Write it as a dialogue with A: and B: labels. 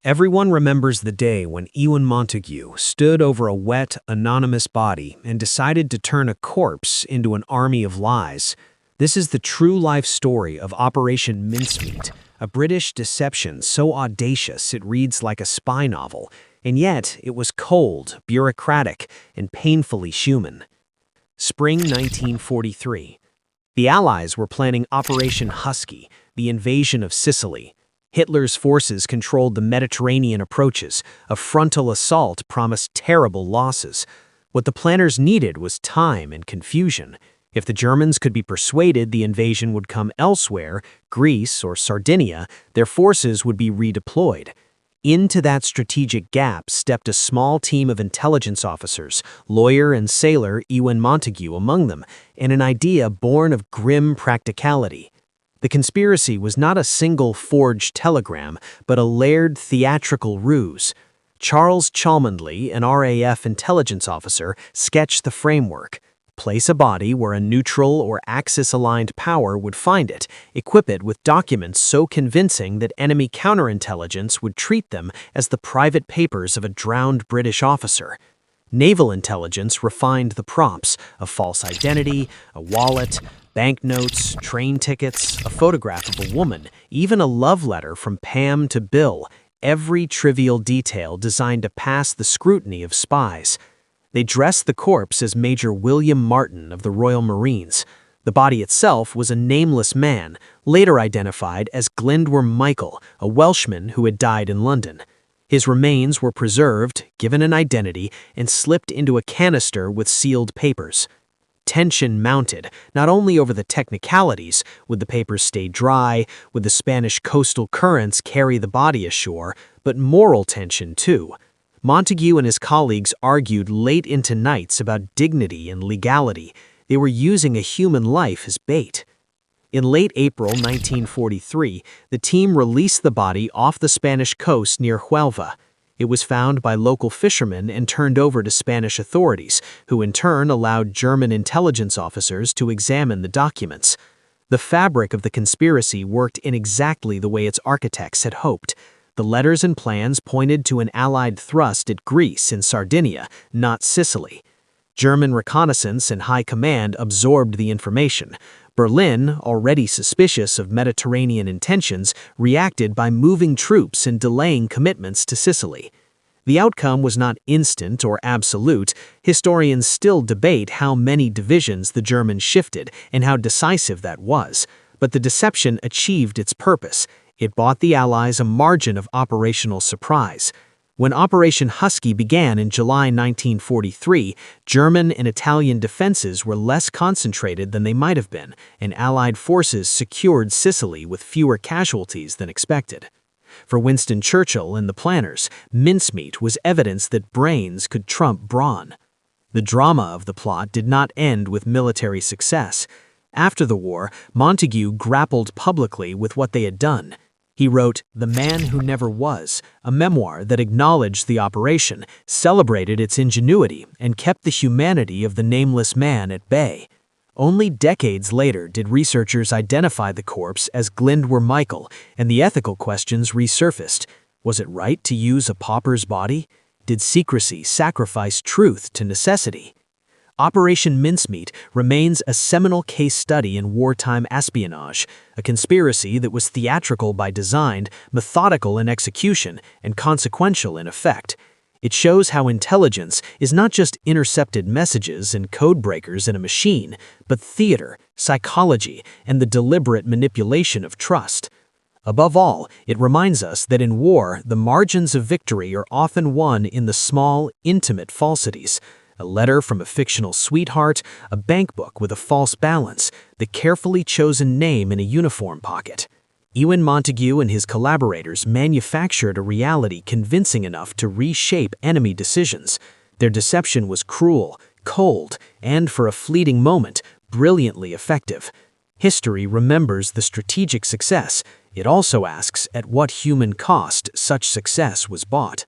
A: Everyone remembers the day when Ewen Montagu stood over a wet, anonymous body and decided to turn a corpse into an army of lies. This is the true-life story of Operation Mincemeat, a British deception so audacious it reads like a spy novel, and yet it was cold, bureaucratic, and painfully human. Spring 1943. The Allies were planning Operation Husky, the invasion of Sicily. Hitler's forces controlled the Mediterranean approaches. A frontal assault promised terrible losses. What the planners needed was time and confusion. If the Germans could be persuaded the invasion would come elsewhere, Greece or Sardinia, their forces would be redeployed. Into that strategic gap stepped a small team of intelligence officers, lawyer and sailor Ewen Montagu among them, and an idea born of grim practicality. The conspiracy was not a single forged telegram, but a layered theatrical ruse. Charles Cholmondeley, an RAF intelligence officer, sketched the framework. Place a body where a neutral or axis-aligned power would find it, equip it with documents so convincing that enemy counterintelligence would treat them as the private papers of a drowned British officer. Naval intelligence refined the props: a false identity, a wallet, banknotes, train tickets, a photograph of a woman, even a love letter from Pam to Bill, every trivial detail designed to pass the scrutiny of spies. They dressed the corpse as Major William Martin of the Royal Marines. The body itself was a nameless man, later identified as Glyndwr Michael, a Welshman who had died in London. His remains were preserved, given an identity, and slipped into a canister with sealed papers. Tension mounted, not only over the technicalities, would the papers stay dry, would the Spanish coastal currents carry the body ashore, but moral tension too. Montagu and his colleagues argued late into nights about dignity and legality. They were using a human life as bait. In late April 1943, the team released the body off the Spanish coast near Huelva. It was found by local fishermen and turned over to Spanish authorities, who in turn allowed German intelligence officers to examine the documents. The fabric of the conspiracy worked in exactly the way its architects had hoped. The letters and plans pointed to an Allied thrust at Greece and Sardinia, not Sicily. German reconnaissance and high command absorbed the information. Berlin, already suspicious of Mediterranean intentions, reacted by moving troops and delaying commitments to Sicily. The outcome was not instant or absolute. Historians still debate how many divisions the Germans shifted and how decisive that was. But the deception achieved its purpose. It bought the Allies a margin of operational surprise. When Operation Husky began in July 1943, German and Italian defenses were less concentrated than they might have been, and Allied forces secured Sicily with fewer casualties than expected. For Winston Churchill and the planners, mincemeat was evidence that brains could trump brawn. The drama of the plot did not end with military success. After the war, Montagu grappled publicly with what they had done. He wrote The Man Who Never Was, a memoir that acknowledged the operation, celebrated its ingenuity, and kept the humanity of the nameless man at bay. Only decades later did researchers identify the corpse as Glyndwr Michael, and the ethical questions resurfaced. Was it right to use a pauper's body? Did secrecy sacrifice truth to necessity? Operation Mincemeat remains a seminal case study in wartime espionage, a conspiracy that was theatrical by design, methodical in execution, and consequential in effect. It shows how intelligence is not just intercepted messages and code breakers in a machine, but theater, psychology, and the deliberate manipulation of trust. Above all, it reminds us that in war, the margins of victory are often won in the small, intimate falsities. A letter from a fictional sweetheart, a bankbook with a false balance, the carefully chosen name in a uniform pocket. Ewen Montagu and his collaborators manufactured a reality convincing enough to reshape enemy decisions. Their deception was cruel, cold, and for a fleeting moment, brilliantly effective. History remembers the strategic success. It also asks at what human cost such success was bought.